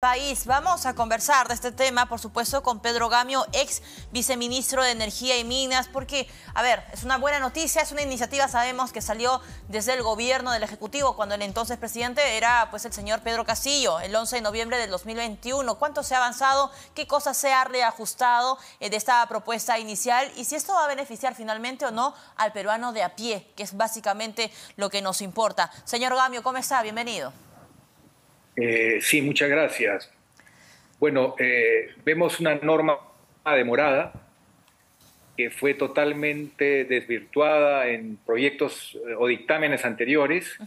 País. Vamos a conversar de este tema, por supuesto, con Pedro Gamio, ex viceministro de Energía y Minas, porque, a ver, es una buena noticia, es una iniciativa, sabemos, que salió desde el gobierno del Ejecutivo, cuando el entonces presidente era, pues, el señor Pedro Castillo, el 11 de noviembre del 2021. ¿Cuánto se ha avanzado? ¿Qué cosas se ha reajustado de esta propuesta inicial? Y si esto va a beneficiar finalmente o no al peruano de a pie, que es básicamente lo que nos importa. Señor Gamio, ¿cómo está? Bienvenido. Sí, muchas gracias. Bueno, vemos una norma demorada que fue totalmente desvirtuada en proyectos o dictámenes anteriores,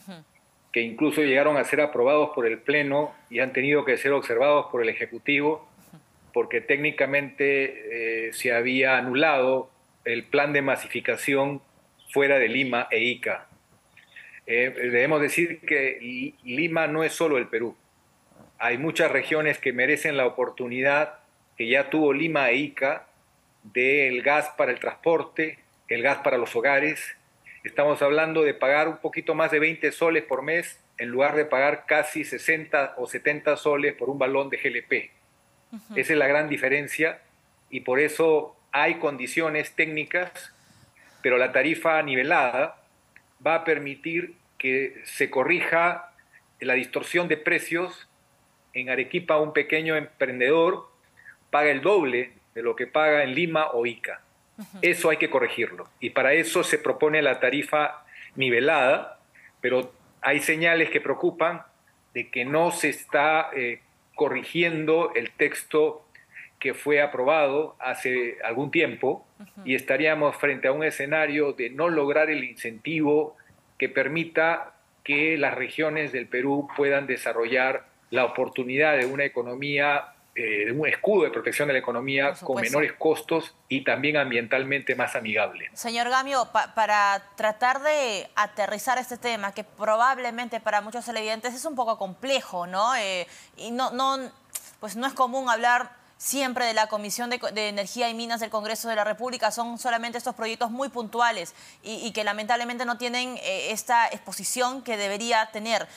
que incluso llegaron a ser aprobados por el Pleno y han tenido que ser observados por el Ejecutivo, porque técnicamente se había anulado el plan de masificación fuera de Lima e Ica. Debemos decir que Lima no es solo el Perú. Hay muchas regiones que merecen la oportunidad que ya tuvo Lima e Ica del gas para el transporte, el gas para los hogares. Estamos hablando de pagar un poquito más de 20 soles por mes en lugar de pagar casi 60 o 70 soles por un balón de GLP. Esa es la gran diferencia y por eso hay condiciones técnicas, pero la tarifa nivelada va a permitir que se corrija la distorsión de precios. En Arequipa un pequeño emprendedor paga el doble de lo que paga en Lima o Ica. Eso hay que corregirlo. Y para eso se propone la tarifa nivelada, pero hay señales que preocupan de que no se está corrigiendo el texto que fue aprobado hace algún tiempo y estaríamos frente a un escenario de no lograr el incentivo que permita que las regiones del Perú puedan desarrollar la oportunidad de una economía, de un escudo de protección de la economía con menores costos y también ambientalmente más amigable. Señor Gamio, para tratar de aterrizar este tema, que probablemente para muchos televidentes es un poco complejo, ¿no? Y pues no es común hablar siempre de la Comisión de Energía y Minas del Congreso de la República. Son solamente estos proyectos muy puntuales y que lamentablemente no tienen esta exposición que debería tener.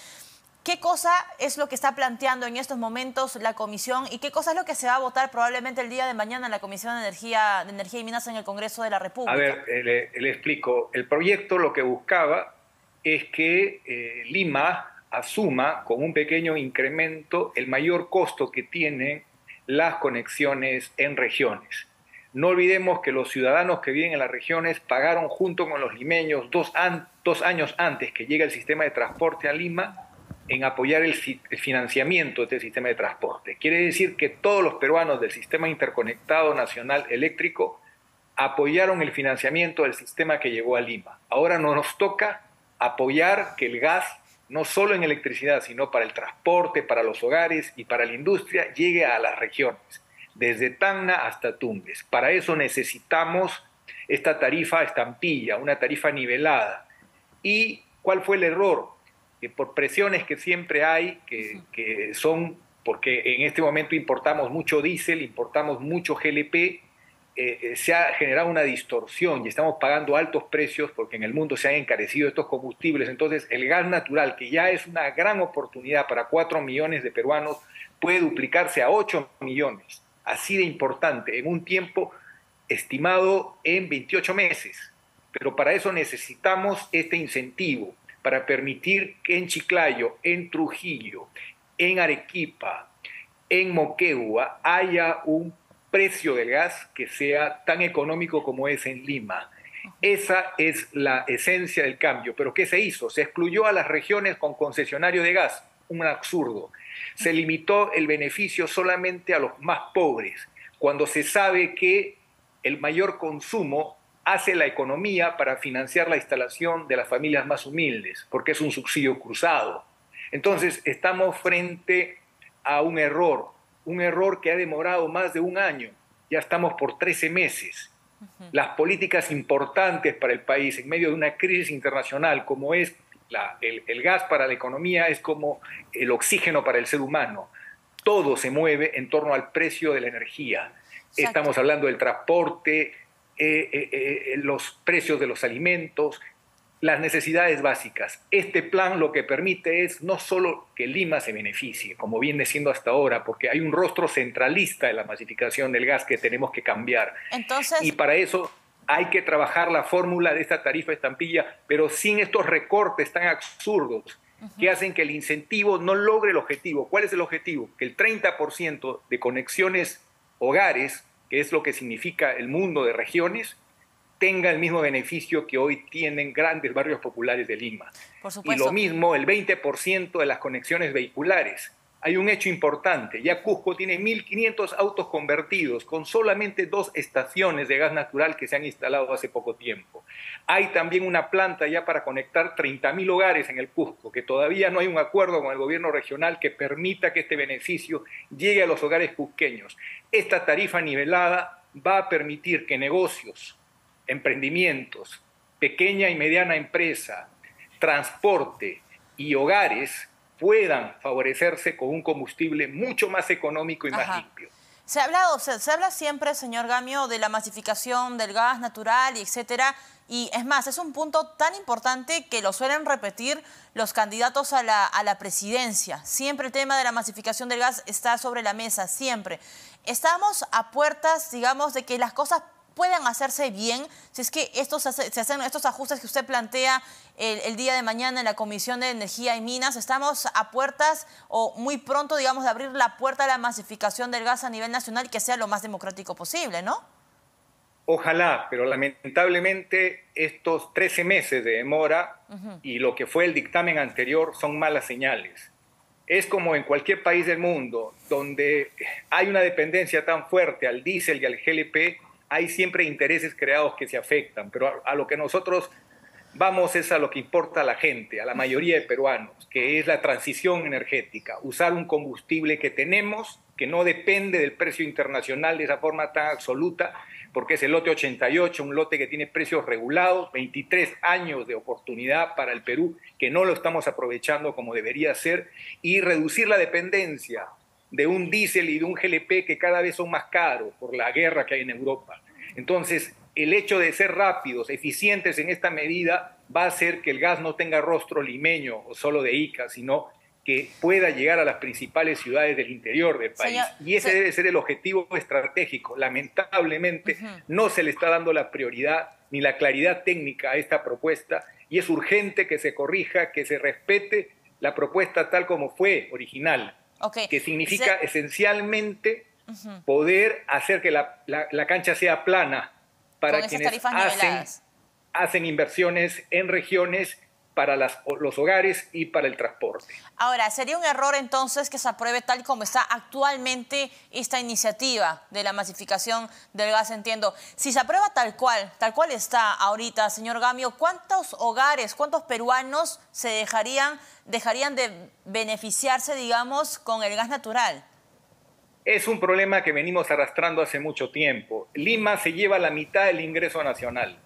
¿Qué cosa es lo que está planteando en estos momentos la Comisión y qué cosa es lo que se va a votar probablemente el día de mañana en la Comisión de Energía y Minas en el Congreso de la República? A ver, le explico. El proyecto lo que buscaba es que Lima asuma con un pequeño incremento el mayor costo que tienen las conexiones en regiones. No olvidemos que los ciudadanos que viven en las regiones pagaron junto con los limeños dos años antes que llegue el sistema de transporte a Lima en apoyar el financiamiento de este sistema de transporte. Quiere decir que todos los peruanos del Sistema Interconectado Nacional Eléctrico apoyaron el financiamiento del sistema que llegó a Lima. Ahora nos toca apoyar que el gas, no solo en electricidad, sino para el transporte, para los hogares y para la industria, llegue a las regiones, desde Tacna hasta Tumbes. Para eso necesitamos esta tarifa estampilla, una tarifa nivelada. ¿Y cuál fue el error? Que por presiones que siempre hay, que son, porque en este momento importamos mucho diésel, importamos mucho GLP, se ha generado una distorsión y estamos pagando altos precios porque en el mundo se han encarecido estos combustibles. Entonces el gas natural, que ya es una gran oportunidad para 4 millones de peruanos, puede duplicarse a 8 millones, así de importante, en un tiempo estimado en 28 meses. Pero para eso necesitamos este incentivo, para permitir que en Chiclayo, en Trujillo, en Arequipa, en Moquegua, haya un precio del gas que sea tan económico como es en Lima. Esa es la esencia del cambio. ¿Pero qué se hizo? Se excluyó a las regiones con concesionario de gas, un absurdo. Se limitó el beneficio solamente a los más pobres, cuando se sabe que el mayor consumo hace la economía para financiar la instalación de las familias más humildes, porque es un subsidio cruzado. Entonces, estamos frente a un error que ha demorado más de un año, ya estamos por 13 meses. Las políticas importantes para el país en medio de una crisis internacional como es el gas para la economía, es como el oxígeno para el ser humano. Todo se mueve en torno al precio de la energía. Exacto. Estamos hablando del transporte, los precios de los alimentos. las necesidades básicas. Este plan lo que permite es no solo que Lima se beneficie, como viene siendo hasta ahora, porque hay un rostro centralista de la masificación del gas que tenemos que cambiar. Entonces, Y para eso hay que trabajar la fórmula de esta tarifa estampilla, pero sin estos recortes tan absurdos que hacen que el incentivo no logre el objetivo. ¿Cuál es el objetivo? Que el 30% de conexiones hogares, que es lo que significa el mundo de regiones, tenga el mismo beneficio que hoy tienen grandes barrios populares de Lima. por supuesto. Y lo mismo el 20% de las conexiones vehiculares. Hay un hecho importante, ya Cusco tiene 1.500 autos convertidos con solamente 2 estaciones de gas natural que se han instalado hace poco tiempo. Hay también una planta ya para conectar 30.000 hogares en el Cusco, que todavía no hay un acuerdo con el gobierno regional que permita que este beneficio llegue a los hogares cusqueños. Esta tarifa nivelada va a permitir que negocios, emprendimientos, pequeña y mediana empresa, transporte y hogares puedan favorecerse con un combustible mucho más económico y más limpio. Se habla siempre, señor Gamio, de la masificación del gas natural y etcétera. Y es más, es un punto tan importante que lo suelen repetir los candidatos a la presidencia. Siempre el tema de la masificación del gas está sobre la mesa, siempre. Estamos a puertas, digamos, de que las cosas puedan hacerse bien, si es que se hacen estos ajustes que usted plantea el día de mañana en la Comisión de Energía y Minas. Estamos a puertas o muy pronto, digamos, de abrir la puerta a la masificación del gas a nivel nacional y que sea lo más democrático posible, ¿no? Ojalá, pero lamentablemente estos 13 meses de demora y lo que fue el dictamen anterior son malas señales. Es como en cualquier país del mundo donde hay una dependencia tan fuerte al diésel y al GLP, hay siempre intereses creados que se afectan, pero a lo que nosotros vamos es a lo que importa a la gente, a la mayoría de peruanos, que es la transición energética, usar un combustible que tenemos, que no depende del precio internacional de esa forma tan absoluta, porque es el lote 88, un lote que tiene precios regulados, 23 años de oportunidad para el Perú, que no lo estamos aprovechando como debería ser, y reducir la dependencia de un diésel y de un GLP que cada vez son más caros por la guerra que hay en Europa. Entonces, el hecho de ser rápidos, eficientes en esta medida, va a hacer que el gas no tenga rostro limeño o solo de Ica, sino que pueda llegar a las principales ciudades del interior del país. Y ese debe ser el objetivo estratégico. Lamentablemente, no se le está dando la prioridad ni la claridad técnica a esta propuesta, y es urgente que se corrija, que se respete la propuesta tal como fue original. Que significa esencialmente poder hacer que la cancha sea plana para quienes hacen inversiones en regiones para los hogares y para el transporte. Ahora, ¿sería un error entonces que se apruebe tal como está actualmente esta iniciativa de la masificación del gas? Entiendo. Si se aprueba tal cual está ahorita, señor Gamio, ¿cuántos hogares, cuántos peruanos se dejarían de beneficiarse, digamos, con el gas natural? Es un problema que venimos arrastrando hace mucho tiempo. Lima se lleva la mitad del ingreso nacional.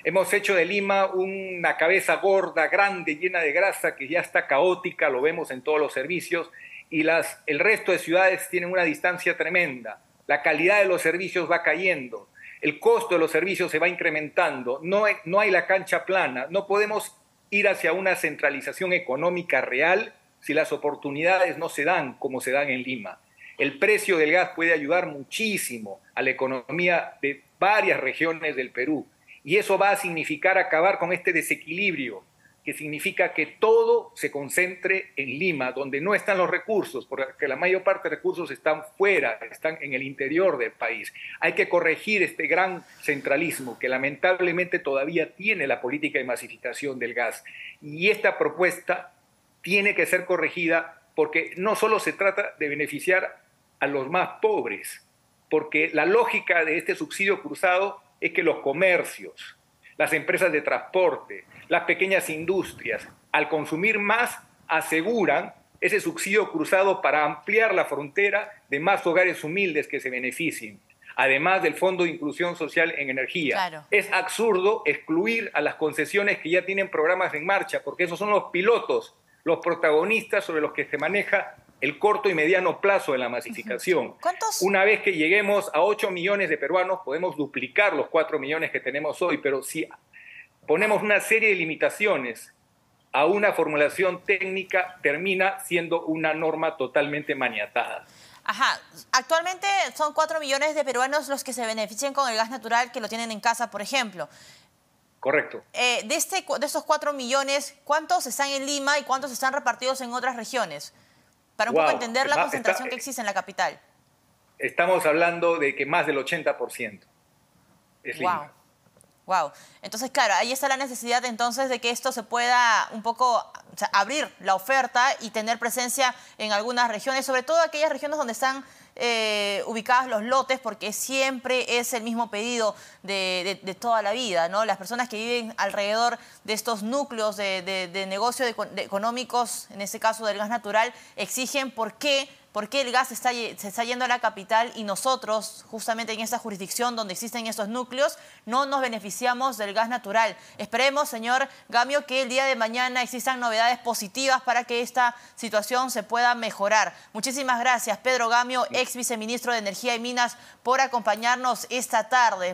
Hemos hecho de Lima una cabeza gorda, grande, llena de grasa, que ya está caótica, lo vemos en todos los servicios, y el resto de ciudades tienen una distancia tremenda. La calidad de los servicios va cayendo, el costo de los servicios se va incrementando, no hay la cancha plana, no podemos ir hacia una centralización económica real si las oportunidades no se dan como se dan en Lima. El precio del gas puede ayudar muchísimo a la economía de varias regiones del Perú. Y eso va a significar acabar con este desequilibrio, que significa que todo se concentre en Lima, donde no están los recursos, porque la mayor parte de recursos están fuera, están en el interior del país. Hay que corregir este gran centralismo que lamentablemente todavía tiene la política de masificación del gas. Y esta propuesta tiene que ser corregida porque no solo se trata de beneficiar a los más pobres, porque la lógica de este subsidio cruzado es que los comercios, las empresas de transporte, las pequeñas industrias, al consumir más, aseguran ese subsidio cruzado para ampliar la frontera de más hogares humildes que se beneficien, además del Fondo de Inclusión Social en Energía. Claro. Es absurdo excluir a las concesiones que ya tienen programas en marcha, porque esos son los pilotos, los protagonistas sobre los que se maneja el corto y mediano plazo de la masificación. Una vez que lleguemos a 8 millones de peruanos, podemos duplicar los 4 millones que tenemos hoy, pero si ponemos una serie de limitaciones a una formulación técnica, termina siendo una norma totalmente maniatada. Ajá, actualmente son 4 millones de peruanos los que se benefician con el gas natural que lo tienen en casa, por ejemplo. Correcto. De esos 4 millones, ¿cuántos están en Lima y cuántos están repartidos en otras regiones? Para un poco entender la concentración que existe en la capital. Estamos hablando de que más del 80% es Lima. Wow. Entonces, claro, ahí está la necesidad entonces de que esto se pueda un poco, o sea, abrir la oferta y tener presencia en algunas regiones, sobre todo aquellas regiones donde están ubicados los lotes, porque siempre es el mismo pedido de toda la vida, ¿no? Las personas que viven alrededor de estos núcleos de negocios económicos, en este caso del gas natural, exigen por qué el gas se está yendo a la capital y nosotros, justamente en esta jurisdicción donde existen estos núcleos, no nos beneficiamos del gas natural. Esperemos, señor Gamio, que el día de mañana existan novedades positivas para que esta situación se pueda mejorar. Muchísimas gracias, Pedro Gamio, ex viceministro de Energía y Minas, por acompañarnos esta tarde.